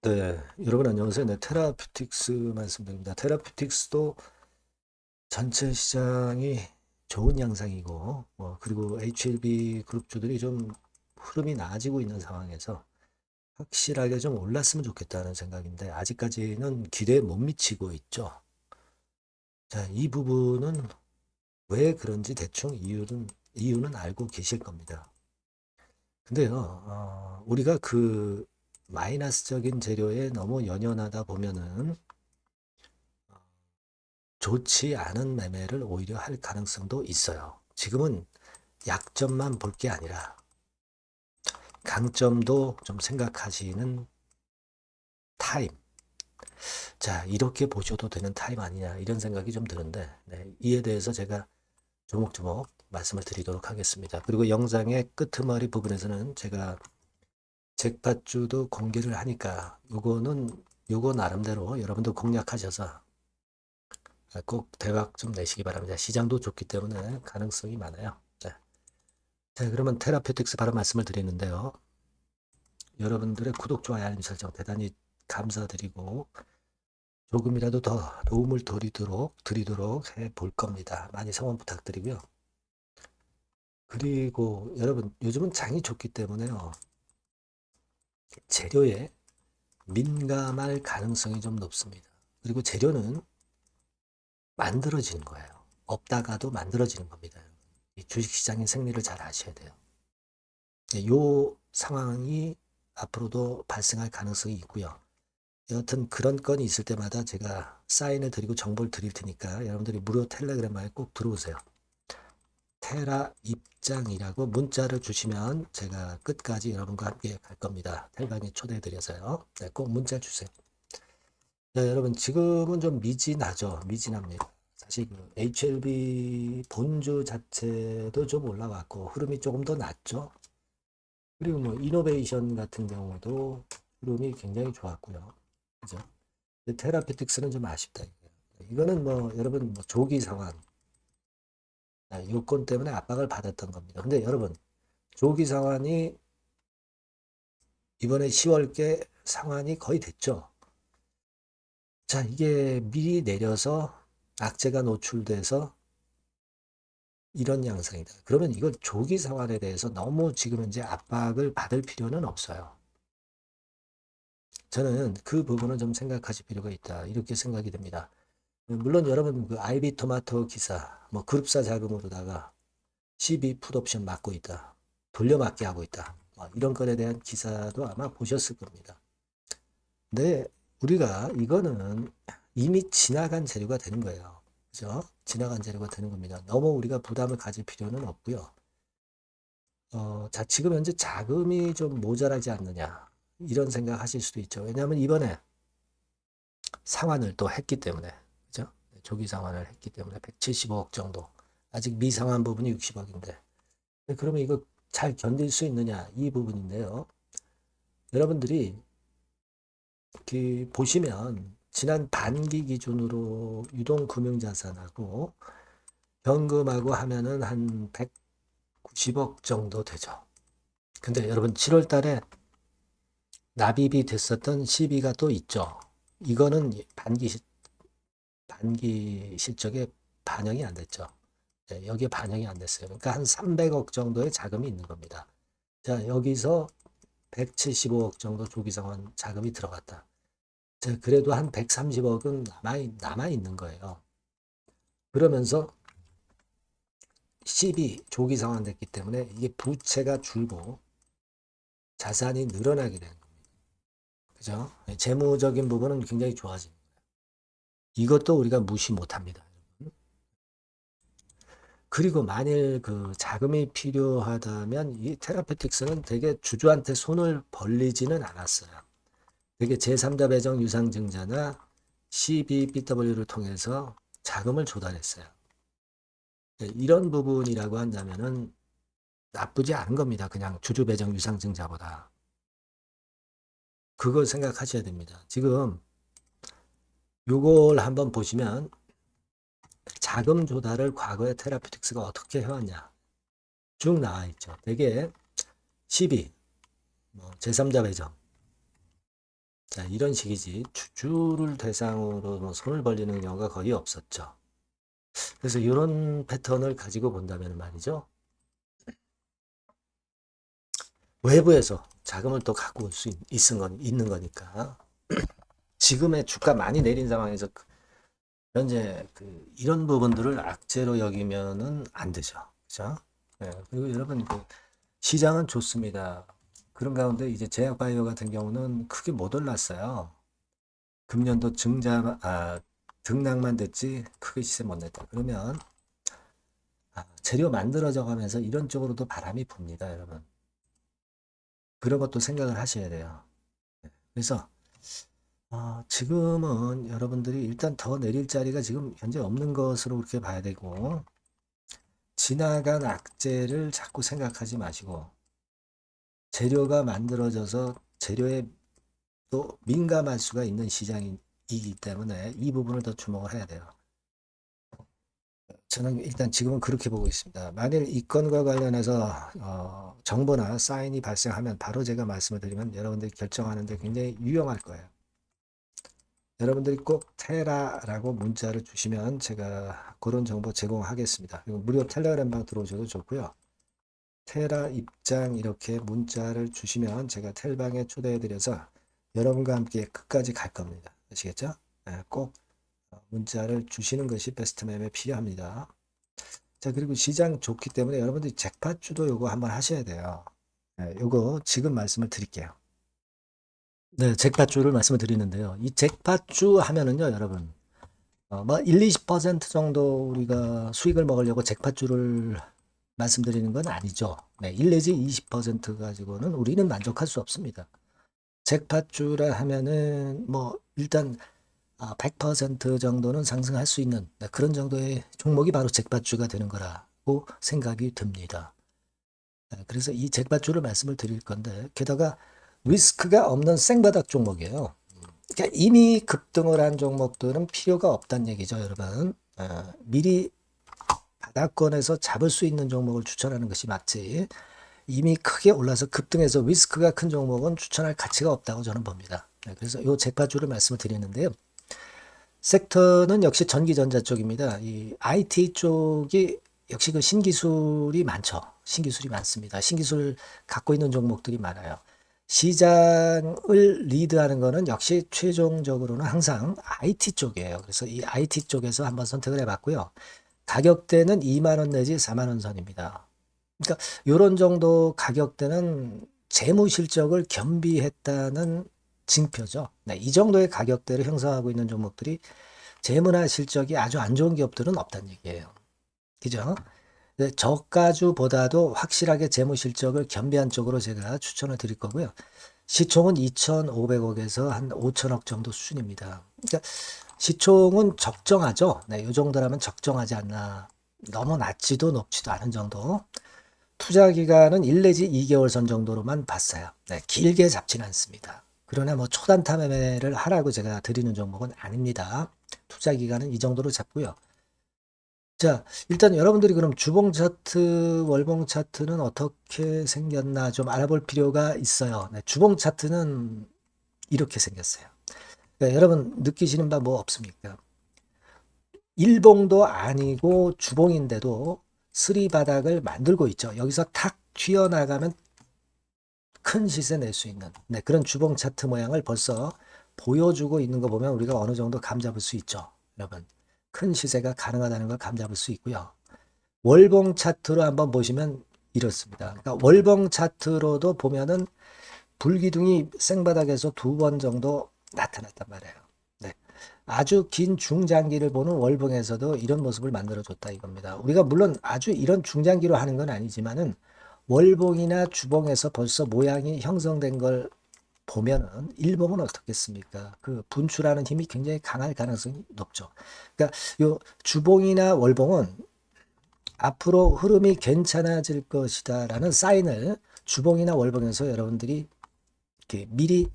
네, 여러분 안녕하세요. 네, 테라퓨틱스 말씀드립니다. 테라퓨틱스도 전체 시장이 좋은 양상이고, 그리고 HLB 그룹주들이 좀 흐름이 나아지고 있는 상황에서 확실하게 좀 올랐으면 좋겠다는 생각인데, 아직까지는 기대에 못 미치고 있죠. 자, 이 부분은 왜 그런지 대충 이유는 알고 계실 겁니다. 근데요, 우리가 그 마이너스적인 재료에 너무 연연하다 보면은 좋지 않은 매매를 오히려 할 가능성도 있어요. 지금은 약점만 볼 게 아니라 강점도 좀 생각하시는 타임. 자, 이렇게 보셔도 되는 타임 아니냐 이런 생각이 좀 드는데 네, 이에 대해서 제가 조목조목 말씀을 드리도록 하겠습니다. 그리고 영상의 끄트머리 부분에서는 제가 잭팟주도 공개를 하니까 요거 나름대로 여러분도 공략하셔서 꼭 대박 좀 내시기 바랍니다. 시장도 좋기 때문에 가능성이 많아요. 자, 그러면 테라페틱스 바로 말씀을 드리는데요. 여러분들의 구독, 좋아요, 알림 설정 대단히 감사드리고 조금이라도 더 도움을 드리도록 해 볼 겁니다. 많이 성원 부탁드리고요. 그리고 여러분 요즘은 장이 좋기 때문에요. 재료에 민감할 가능성이 좀 높습니다. 그리고 재료는 만들어지는 거예요. 없다가도 만들어지는 겁니다. 이 주식시장의 생리를 잘 아셔야 돼요. 이 상황이 앞으로도 발생할 가능성이 있고요. 여하튼 그런 건이 있을 때마다 제가 사인을 드리고 정보를 드릴 테니까 여러분들이 무료 텔레그램에 꼭 들어오세요. 테라 입장이라고 문자를 주시면 제가 끝까지 여러분과 함께 갈 겁니다. 텔레그램에 초대해 드려서요. 네, 꼭 문자 주세요. 네, 여러분 지금은 좀 미진하죠. 미진합니다. 사실 그 HLB 본주 자체도 좀 올라왔고 흐름이 조금 더 낮죠. 그리고 뭐 이노베이션 같은 경우도 흐름이 굉장히 좋았고요. 그죠? 테라피틱스는 좀 아쉽다. 이거는 뭐 여러분 뭐 조기 상환, 요건 때문에 압박을 받았던 겁니다. 근데 여러분 조기 상환이 이번에 10월께 상환이 거의 됐죠. 자, 이게 미리 내려서 악재가 노출돼서 이런 양상이다. 그러면 이걸 조기 상환에 대해서 너무 지금 현재 압박을 받을 필요는 없어요. 저는 그 부분은 좀 생각하실 필요가 있다. 이렇게 생각이 됩니다. 물론 여러분 그 아이비 토마토 기사, 뭐 그룹사 자금으로다가 12 풋옵션 맞고 있다. 돌려막기 하고 있다. 이런 것에 대한 기사도 아마 보셨을 겁니다. 근데 우리가 이거는 이미 지나간 재료가 되는 거예요. 그죠? 지나간 재료가 되는 겁니다. 너무 우리가 부담을 가질 필요는 없고요. 자, 지금 현재 자금이 좀 모자라지 않느냐. 이런 생각 하실 수도 있죠. 왜냐하면 이번에 상환을 또 했기 때문에. 그죠? 조기 상환을 했기 때문에 175억 정도. 아직 미상환 부분이 60억인데. 그러면 이거 잘 견딜 수 있느냐? 이 부분인데요. 여러분들이 보시면 지난 반기 기준으로 유동금융자산하고 현금하고 하면은 한 190억 정도 되죠. 근데 여러분 7월 달에 납입이 됐었던 시비가 또 있죠. 이거는 반기 실적에 반영이 안 됐죠. 네, 여기에 반영이 안 됐어요. 그러니까 한 300억 정도의 자금이 있는 겁니다. 자, 여기서 175억 정도 조기상환 자금이 들어갔다. 자, 그래도 한 130억은 남아 있는 거예요. 그러면서 10이 조기 상환됐기 때문에 이게 부채가 줄고 자산이 늘어나게 되는 겁니다. 그죠? 재무적인 부분은 굉장히 좋아집니다. 이것도 우리가 무시 못합니다. 그리고 만일 그 자금이 필요하다면 이 테라페틱스는 되게 주주한테 손을 벌리지는 않았어요. 되게 제3자 배정 유상증자나 CBBW를 통해서 자금을 조달했어요. 이런 부분이라고 한다면은 나쁘지 않은 겁니다. 그냥 주주 배정 유상증자보다. 그걸 생각하셔야 됩니다. 지금 요걸 한번 보시면 자금 조달을 과거에 테라피틱스가 어떻게 해왔냐 쭉 나와 있죠. 되게 12, 뭐 제3자 배정, 자, 이런 식이지. 주주를 대상으로 뭐 손을 벌리는 경우가 거의 없었죠. 그래서 이런 패턴을 가지고 본다면 말이죠. 외부에서 자금을 또 갖고 올 수 있는 거니까. 지금의 주가 많이 내린 상황에서 현재 이런 부분들을 악재로 여기면은 안 되죠. 그죠? 네, 그리고 여러분, 시장은 좋습니다. 그런 가운데 이제 제약바이오 같은 경우는 크게 못 올랐어요. 금년도 등락만 됐지 크게 시세 못 냈다. 그러면 재료 만들어져 가면서 이런 쪽으로도 바람이 붑니다, 여러분. 그런 것도 생각을 하셔야 돼요. 그래서 지금은 여러분들이 일단 더 내릴 자리가 지금 현재 없는 것으로 그렇게 봐야 되고, 지나간 악재를 자꾸 생각하지 마시고, 재료가 만들어져서 재료에 또 민감할 수가 있는 시장이기 때문에 이 부분을 더 주목을 해야 돼요. 저는 일단 지금은 그렇게 보고 있습니다. 만일 이 건과 관련해서 정보나 사인이 발생하면 바로 제가 말씀을 드리면 여러분들이 결정하는데 굉장히 유용할 거예요. 여러분들이 꼭 테라라고 문자를 주시면 제가 그런 정보 제공하겠습니다. 그리고 무료 텔레그램방 들어오셔도 좋고요. 테라 입장 이렇게 문자를 주시면 제가 텔방에 초대해드려서 여러분과 함께 끝까지 갈 겁니다. 아시겠죠? 네, 꼭 문자를 주시는 것이 베스트맵에 필요합니다. 자, 그리고 시장 좋기 때문에 여러분들이 잭팟주도 요거 한번 하셔야 돼요. 네, 요거 지금 말씀을 드릴게요. 네, 잭팟주를 말씀을 드리는데요. 이 잭팟주 하면은요, 여러분, 뭐 1, 20% 정도 우리가 수익을 먹으려고 잭팟주를 말씀드리는 건 아니죠. 네, 1 내지 20% 가지고는 우리는 만족할 수 없습니다. 잭팟주라 하면은 뭐 일단 100% 정도는 상승할 수 있는 그런 정도의 종목이 바로 잭팟주가 되는 거라고 생각이 듭니다. 그래서 이 잭팟주를 말씀을 드릴 건데 게다가 리스크가 없는 생바닥 종목이에요. 그러니까 이미 급등을 한 종목들은 필요가 없다는 얘기죠, 여러분. 미리 바닥권에서 잡을 수 있는 종목을 추천하는 것이 맞지. 이미 크게 올라서 급등해서 리스크가 큰 종목은 추천할 가치가 없다고 저는 봅니다. 그래서 이 잭팟주를 말씀을 드리는데요. 섹터는 역시 전기전자 쪽입니다. 이 IT 쪽이 역시 그 신기술이 많죠. 신기술이 많습니다. 신기술 갖고 있는 종목들이 많아요. 시장을 리드하는 거는 역시 최종적으로는 항상 IT 쪽이에요. 그래서 이 IT 쪽에서 한번 선택을 해봤고요. 가격대는 2만 원 내지 4만 원 선입니다. 그러니까 이런 정도 가격대는 재무 실적을 겸비했다는 징표죠. 네, 이 정도의 가격대를 형성하고 있는 종목들이 재무나 실적이 아주 안 좋은 기업들은 없다는 얘기예요. 그죠? 저가주보다도 확실하게 재무 실적을 겸비한 쪽으로 제가 추천을 드릴 거고요. 시총은 2,500억에서 한 5천억 정도 수준입니다. 그러니까 시총은 적정하죠. 네, 이 정도라면 적정하지 않나. 너무 낮지도 높지도 않은 정도. 투자 기간은 1 내지 2개월 선 정도로만 봤어요. 네, 길게 잡지는 않습니다. 그러나 뭐 초단타 매매를 하라고 제가 드리는 종목은 아닙니다. 투자 기간은 이 정도로 잡고요. 자, 일단 여러분들이 그럼 주봉 차트, 월봉 차트는 어떻게 생겼나 좀 알아볼 필요가 있어요. 네, 주봉 차트는 이렇게 생겼어요. 네, 여러분 느끼시는 바 뭐 없습니까? 일봉도 아니고 주봉인데도 쓰리 바닥을 만들고 있죠. 여기서 탁 튀어나가면 큰 시세 낼 수 있는 그런 주봉 차트 모양을 벌써 보여주고 있는 거 보면 우리가 어느 정도 감 잡을 수 있죠. 여러분 큰 시세가 가능하다는 걸 감 잡을 수 있고요. 월봉 차트로 한번 보시면 이렇습니다. 그러니까 월봉 차트로도 보면은 불기둥이 생바닥에서 2번 정도 나타났단 말이에요. 네. 아주 긴 중장기를 보는 월봉에서도 이런 모습을 만들어줬다 이겁니다. 우리가 물론 아주 이런 중장기로 하는 건 아니지만은 월봉이나 주봉에서 벌써 모양이 형성된 걸 보면은 일봉은 어떻겠습니까? 그 분출하는 힘이 굉장히 강할 가능성이 높죠. 그러니까 요 주봉이나 월봉은 앞으로 흐름이 괜찮아질 것이다라는 사인을 주봉이나 월봉에서 여러분들이 이렇게 미리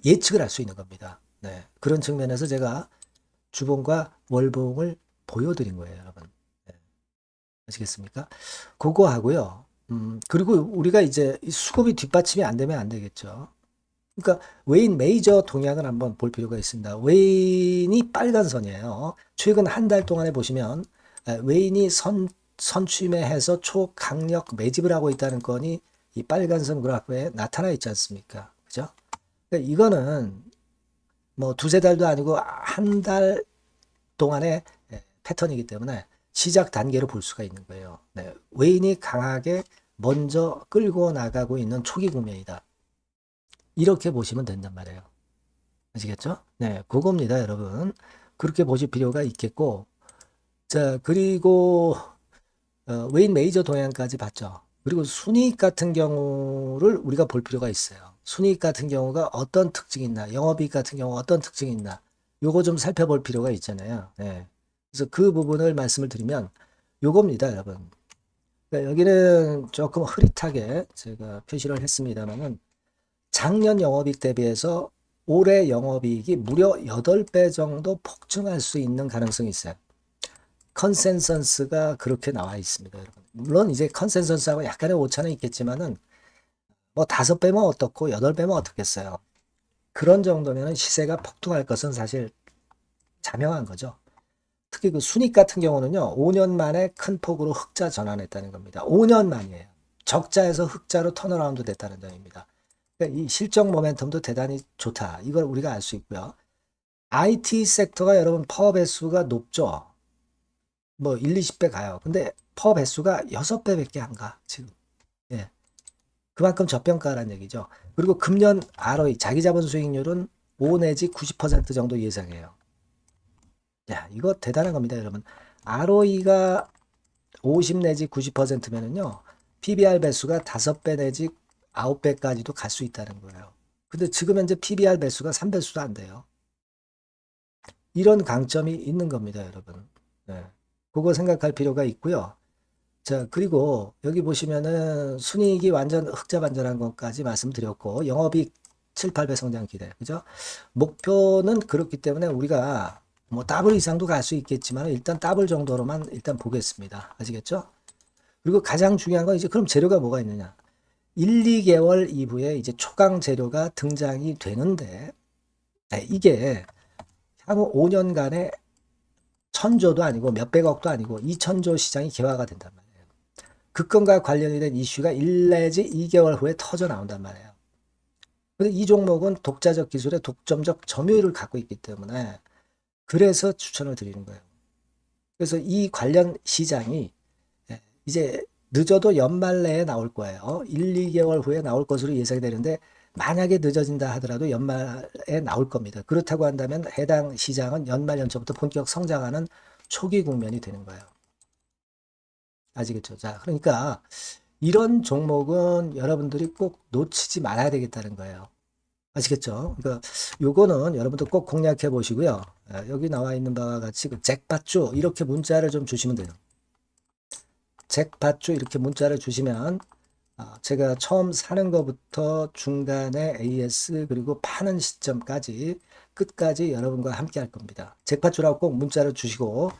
예측을 할 수 있는 겁니다. 네. 그런 측면에서 제가 주봉과 월봉을 보여드린 거예요, 여러분. 네. 아시겠습니까? 그거 하고요. 그리고 우리가 이제 수급이 뒷받침이 안 되면 안 되겠죠. 그러니까 웨인 메이저 동향을 한번 볼 필요가 있습니다. 웨인이 빨간 선이에요. 최근 한 달 동안에 보시면 웨인이 선취매해서 초강력 매집을 하고 있다는 건이 이 빨간 선 그래프에 나타나 있지 않습니까? 그죠? 그러니까 이거는 뭐 두세 달도 아니고 한 달 동안의 패턴이기 때문에 시작 단계로 볼 수가 있는 거예요. 네, 웨인이 강하게 먼저 끌고 나가고 있는 초기 국면이다. 이렇게 보시면 된단 말이에요. 아시겠죠? 네, 그겁니다, 여러분. 그렇게 보실 필요가 있겠고, 자, 그리고 웨인 메이저 동향까지 봤죠. 그리고 순이익 같은 경우를 우리가 볼 필요가 있어요. 순이익 같은 경우가 어떤 특징이 있나, 영업이익 같은 경우 어떤 특징이 있나, 요거 좀 살펴볼 필요가 있잖아요. 네. 그래서 그 부분을 말씀을 드리면 요겁니다, 여러분. 그러니까 여기는 조금 흐릿하게 제가 표시를 했습니다만은 작년 영업이익 대비해서 올해 영업이익이 무려 8배 정도 폭증할 수 있는 가능성이 있어요. 컨센서스가 그렇게 나와 있습니다, 여러분. 물론 이제 컨센서스하고 약간의 오차는 있겠지만은 뭐 5배면 어떻고 8배면 어떻겠어요. 그런 정도면 시세가 폭등할 것은 사실 자명한 거죠. 특히 그 순익 같은 경우는요, 5년 만에 큰 폭으로 흑자 전환했다는 겁니다. 5년 만이에요. 적자에서 흑자로 턴어라운드 됐다는 점입니다. 그러니까 이 실적 모멘텀도 대단히 좋다. 이걸 우리가 알 수 있고요. IT 섹터가 여러분 퍼 배수가 높죠. 뭐 1, 20배 가요. 근데 퍼 배수가 6배밖에 안 가, 지금. 예. 그만큼 저평가라는 얘기죠. 그리고 금년 ROE, 자기 자본 수익률은 5 내지 90% 정도 예상해요. 야, 이거 대단한 겁니다, 여러분. ROE가 50 내지 90%면은요, PBR 배수가 5배 내지 9배까지도 갈 수 있다는 거예요. 근데 지금 현재 PBR 배수가 3배수도 안 돼요. 이런 강점이 있는 겁니다, 여러분. 네. 그거 생각할 필요가 있고요. 자, 그리고 여기 보시면은 순이익이 완전 흑자 반전한 것까지 말씀드렸고, 영업이익 7, 8배 성장 기대. 그죠? 목표는 그렇기 때문에 우리가 뭐 더블 이상도 갈 수 있겠지만 일단 더블 정도로만 일단 보겠습니다. 아시겠죠? 그리고 가장 중요한 건 이제 그럼 재료가 뭐가 있느냐? 1, 2개월 이후에 이제 초강 재료가 등장이 되는데, 네, 이게 향후 5년간의 천조도 아니고 몇백억도 아니고 2천조 시장이 개화가 된단 말이에요. 그 건과 관련이 된 이슈가 1 내지 2개월 후에 터져 나온단 말이에요. 근데 이 종목은 독자적 기술의 독점적 점유율을 갖고 있기 때문에 그래서 추천을 드리는 거예요. 그래서 이 관련 시장이 이제 늦어도 연말 내에 나올 거예요. 1, 2개월 후에 나올 것으로 예상이 되는데 만약에 늦어진다 하더라도 연말에 나올 겁니다. 그렇다고 한다면 해당 시장은 연말 연초부터 본격 성장하는 초기 국면이 되는 거예요. 아시겠죠? 자, 그러니까 이런 종목은 여러분들이 꼭 놓치지 말아야 되겠다는 거예요. 아시겠죠? 그러니까 요거는 여러분들 꼭 공략해 보시고요. 여기 나와 있는 바와 같이 그 잭팟주 이렇게 문자를 좀 주시면 돼요. 잭팟주 이렇게 문자를 주시면 제가 처음 사는 것부터 중간에 AS 그리고 파는 시점까지 끝까지 여러분과 함께 할 겁니다. 잭팟주라고 꼭 문자를 주시고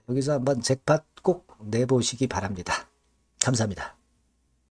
여기서 한번 잭팟 꼭 내보시기 바랍니다. 감사합니다.